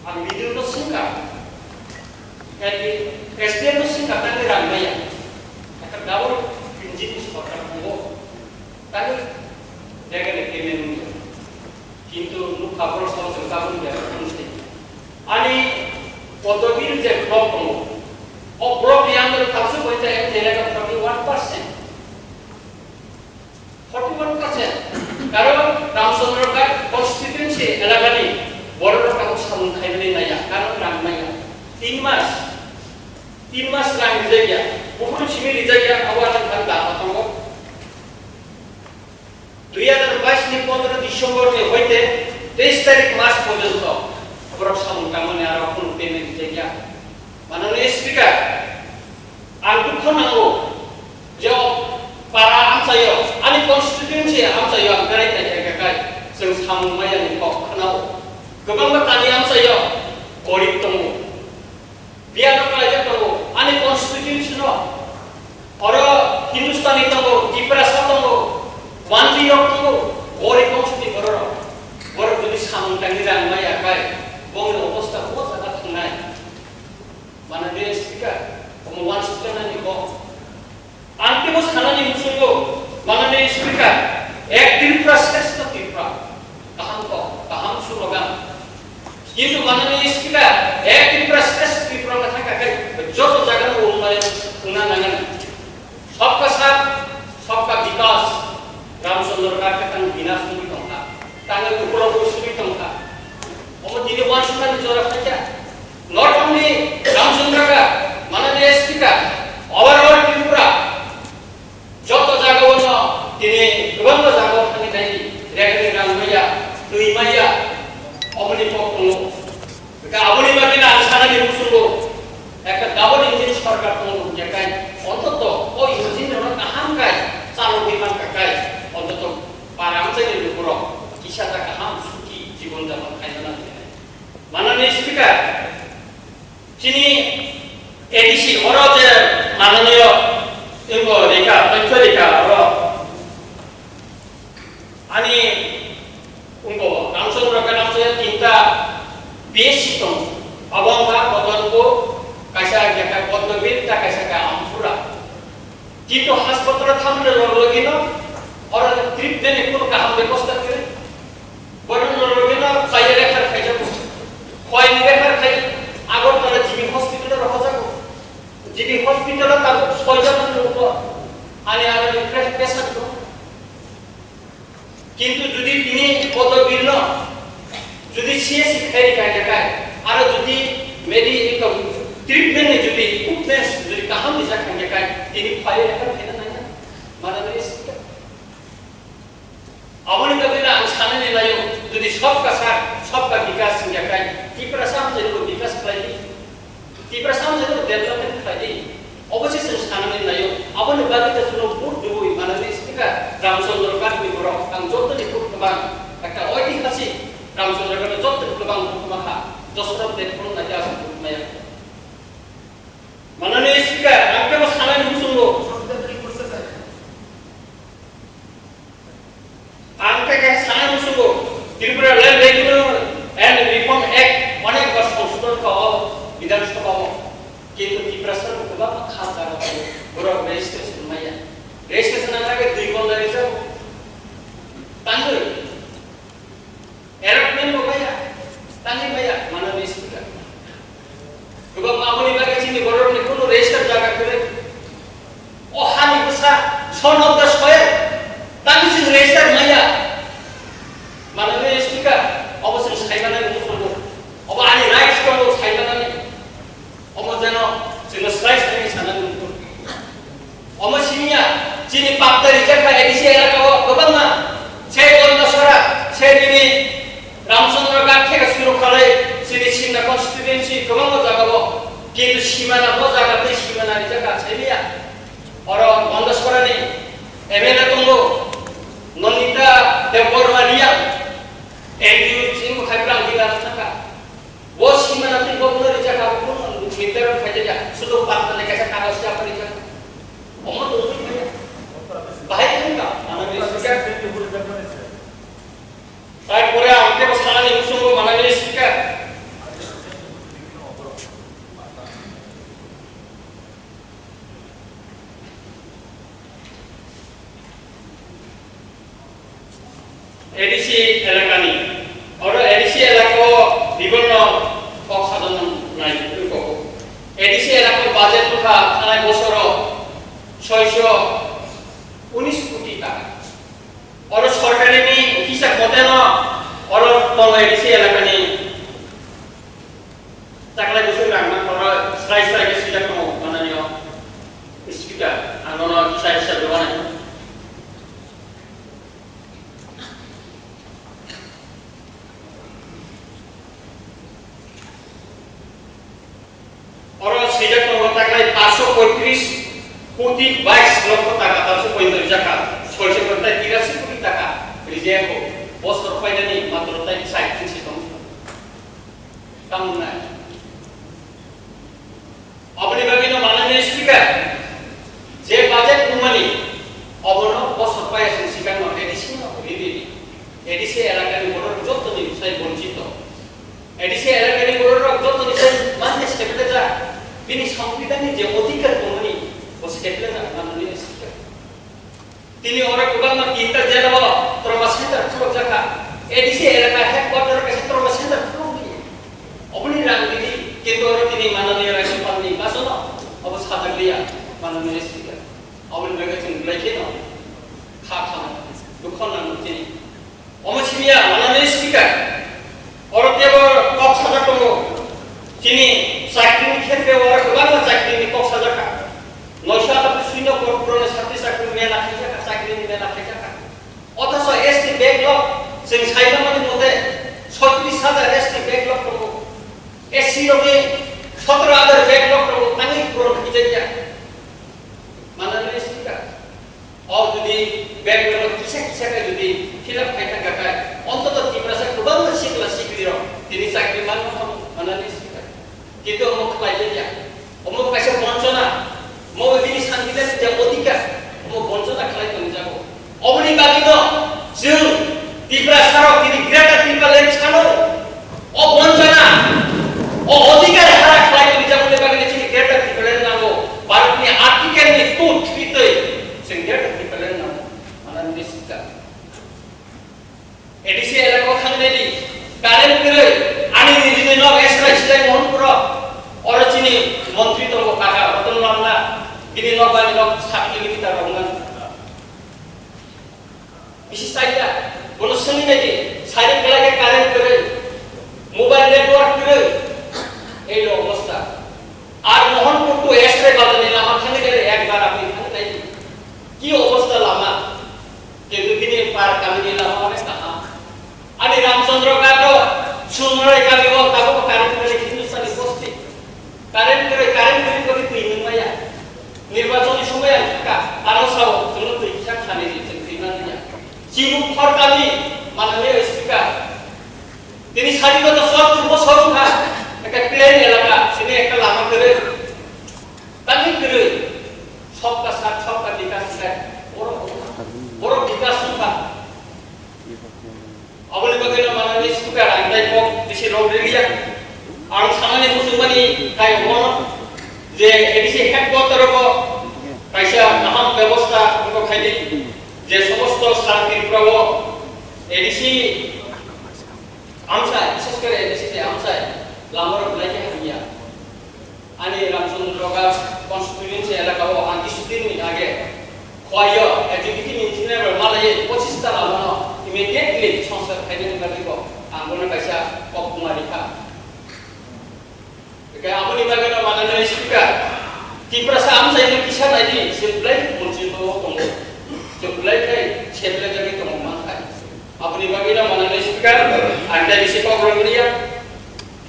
Ang video to singkat. Kaya SDM to singkat tadi ramai. Akan daur pinjit sekolah bungo. Tadi dia kena kemen. Kintu lu kabar sama sekali dia mesti. Ani foto video je blog bungo. Oh blog yang terkasih baca yang jelas kan 41%. 41%. Kalau Ramchandra ka constituency elagani border ka samun khaibli naya karon ramaya 3 mas lang dijaya bukan sini dijaya awalan kan ta tango 2022 ni 15 Disember में होते 23 तारीख मास पर्यंत borok samun kamane aro kun payment dijaya माननीय speaker ang dukhonango jo para amsayo ani constituency amsayo ang garai kai जों सामुमायानि खनाव गोबां बाथ्रानि आमसायो गरिब दङ बियानो कलेज दङ आनि कन्स्टिट्युसन आरो हिन्दुस्तानी दङ दिप्रासा दङ वानलि दङ गरिब मानसिनि बर जुदि सामुंटानि रांमाया काय बंनि अबस्था को जागा थांनाय माने स्पिकार अमवान सुतनानि को आंतिम सानानि मुसुंगो माने स्पिकार एक त्रिपुरा श्रेष्ठ त्रिपुरा kaham slogan itu माननीय स्पीकर एक त्रिपुरा श्रेष्ठ त्रिपुरा में था क्या जो जगह में उन्होंने उन्हें नगन सबका साथ सबका विकास रामचंद्र का कथन विनाश नहीं होगा तांगे कुकुरों को सुबह होगा और जिन्हें वांछना नहीं जोड़ा क्या नॉट ओनली रामचंद्र का माननीय स्पीकर ओवरऑल त्रिपुरा जो जगह वो जिन्हें गबंग जगह थाने नहीं रेगनी रामैया दुईमाया अबनि पक्कलो का अबनि बाकिना आसानानि मुसुंगो एक गाबन इंजिन सरकार दङ जेकाय अन्तत ओ इंजिन रन काहाम काय चालु बिमान काकाय अन्तत पारामसेनि नखराव किसाता काहाम सुखी जीवन जापन खायना माननीय स्पीकर चिनी एडीसी अरो जे माननीय इंगो रेखा तथ्य रेखा अरो अनि उनको रामचंद्र का नाम से तीनटा बेसिक दं अबंगा बदनको कैसा क्या पद्मवीर ता कैसा का आमपुरा किंतु हास्पिटल थामने लगेन और ट्रीटमेंट को काम व्यवस्था करे बडन लगेन काया रेखा खाइजा खय रेखा खाइ आगर तले जीबी हॉस्पिटल रह जागो जीबी हॉस्पिटल ता सयजन लोक आने आने पेशेंट किंतु जुदी तिनी पदवीर न जुदी सीएस खाइ काय आरो जुदी मेडी एक ट्रीटमेंट जुदी उपनेस जुदी काहाम दिसा खाय काय तिनी फाइल रेफर खायना नाया माननीय स्पीकर अबनि गदिना आं साननानै लायो जुदी सबका साथ सबका विकास संख्या काय त्रिपुरा सामजेको विकास खायदि त्रिपुरा सामजेको डेभलपमेन्ट खायदि अवश्य जों साननानै लायो अबनि बागैता जुनो बुट दुबुई माननीय स्पीकर रामचंद्र काटनि बर आं जतनि गोबां একটা ঐতিহাসিক रामचंद्र का जतनि गोबां माखा दशरथ देवखौ नाया बुटमाया माननीय स्पीकर आंखौ साननानै मुसुंगो आंखौ साननानै मुसुंगो Tripura land regulation and reform act अनेक बार संशोधन का विधानसभा किंतु त्रिपुरा सरकार गोबां खासा बर रेजिस्ट्रेशन माया रेजिस्ट्रेशन आगे 2 बंदारि जा तांगो एरोप्लेन लगाया तांगि माया माननीय स्पीकर गोबां मामूली बागे चिनि बरनि कोनो रेजिस्टर जागा करे ओ हानि गुसा सन अफ द स्क्वायर तांगि सिन रेजिस्टर माया माननीय स्पीकर अवश्य साइबानानै मुसुंगो अब आनि राइट्स को साइबानानै अब जेनो जोङो स्लाइस थाङि साननानै मुसुंगो अब सिनिया चिनि पाक्तारि जाखा एडिसि एलाकायाव गोबां से बन्दसरा से दिनै रामचंद्र गाथेका सुरु खालाय सिनि सिंना कन्स्टिट्युएन्सि गोबां जागाव किन्तु सीमाना न जागाते सीमानानि जागा छैलिया अर बन्दसरानि एमएलए दंगो नन्दिता देवबरमारिया एनडिउ सिंह खाइब्रां दिला थाका वो सीमाना ति बबुलरि जागा को मिटर खाइजा सुदो पातले कैसा कागज से अपनी जागा अमर दोस्तों बाहर का माननीय स्पीकर साइड पूरे हमके बसाना नहीं मुसुंगो माननीय speaker taklay busuk rangman para slide ke sida komo mananyo speaker anono kisah kisah dewana orang sida komo taklay 535 কোটি 22 লক্ষ টাকা 335 টাকা 683 কোটি টাকা রিজার্ভ বছর ফাইনালি মাত্র তাই 60 শতাংশ কামন নাই আপনি ভাবিনো মাননীয় স্পিকার যে বাজেট অনুমানি অবন বছর পাইছেন সিকান এডিসি এডিসি এলাকার বড় যত নিশ্চয় বঞ্চিত এডিসি এলাকার বড় যত নিশ্চয় মানে স্টেপলে যা বিনি সংবিধানে যে অধিকার অনুমানি ও স্টেপলে যা মাননীয় স্পিকার তিনি ওরা কোবামা তিনটা জেলা ট্রমা সেন্টার ফুল জায়গা এডিসি এলাকা হেডকোয়ার্টার কাছে ট্রমা সেন্টার ফুল দিয়ে আপনি রাজনীতি কিন্তু ওরা তিনি মাননীয় রাজ্যপাল নির্বাচন অবস্থা থাকলিয়া মাননীয় স্পিকার আপনি বেগেছেন লেখেন খা খা দুঃখ না তিনি অমছিমিয়া মাননীয় স্পিকার ওরা কেবল কক্সবাজার টঙ্গ তিনি চাকরির ক্ষেত্রে ওরা কোবামা চাকরির কক্সবাজার 980 করোনা ছাত্রী চাকরি মেলা খাইছা চাকরি মেলা খাইছা অথচ এসটি ব্যাকলগ जों সাইলামানি মতে 36000 এসটি ব্যাকলগ দङ এসসি রগে 17000 ব্যাকলগ দङ তানি পূরণ হইজাইয়া মাননীয় স্পিকার ও যদি ব্যাকলগ কিসা কিসা যদি ফিলাপ খাইতা গাকা অন্তত তিব্রাসা গোবাং সিকলা সিকলির তিনি চাকরি মাননীয় স্পিকার কিন্তু অমুক খাইজাইয়া অমুক কাছে বঞ্চনা mau ini sangidan yang otika mau bonsona kalai penjago omni bagino jung tibra sarok ini grata tibra lain chano o bonsona o otika hara kalai penjago le bagine chini grata tibra lain nago barni artikel ni tut kitoi sing grata tibra lain nago manan disika edisi elako khangde di karen kire ani ni no extra silai mohon pura ora chini মন্ত্রী তো কাকা রতন লালনা তিনি নবানি লোক Psaki লিখিতা রঙান বিশেষ চাইটা কোন সঙ্গে নাই সারি গলাকে কারেন্ট করে মোবাইল নেটওয়ার্ক করে এই অবস্থা আর মোহনপুর তো এক্সরে বাজারে লামা খানে গেলে একবার আপনি খানে তাই কি অবস্থা লামা কিন্তু তিনি পার কামিনী লামা মানে কাহা আনি রামচন্দ্র কাটো সুন্দর কামিব তাবো কারেন্ট করে হিন্দুস্তানি বস্তি কারেন্ট করে করে তুই নিমায়া নির্বাচনী সময় থাকা আরো সব জন্য তুই হিসাব খালি দিচ্ছেন ফিনানিয়া চিরুক ফরকালি মাননীয় স্পিকার তিনি স্বাধীনত সব পূর্ব সরকার একটা প্লেন এলাকা সেখানে একটা লামা করে তাকে করে সবকা সাথ সবকা বিকাশ বড় বিকাশ সংখ্যা অবলি বগেন মাননীয় স্পিকার আইনাই কক দেশে রোডেলিয়া আর সামান্য মুসলমানি কাই মন যে এডিসি হেডকোয়ার্টার কো কাইসা নাহাম ব্যবস্থা কো খাইলি যে সমস্ত শান্তির প্রভু এডিসি আমসা বিশেষ করে এডিসি তে আমসা লামর লাগে হামিয়া আনি রামচন্দ্রগা কনস্টিটিউয়েন্সি এলাকা ও আন্টিসুদিন আগে খোয়াইও এক্সিকিউটিভ ইঞ্জিনিয়ার মালায়ে 25 টা লামনো ইমিডিয়েটলি সংস্কার খাইনি লাগিব আঙ্গনা কাইসা কপকুমারিকা kayak apa nih bagaimana manan speaker di perasaan saya itu kisah tadi sebelah muncul tunggu sebelah kayak sebelah jadi teman kan apa nih bagaimana manan speaker anda di sepak orang dia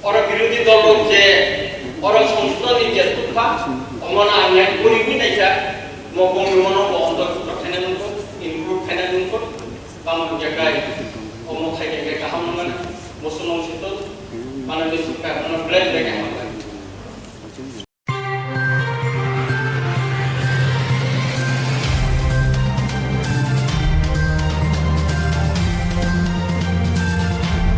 orang biru di tolong je orang संस्था di jatuh pak mana angin pun aja mau mana mau untuk perkhidmatan untuk improve perkhidmatan untuk kamu jaga mau kayak kaham mana musuh situ manan speaker mana blend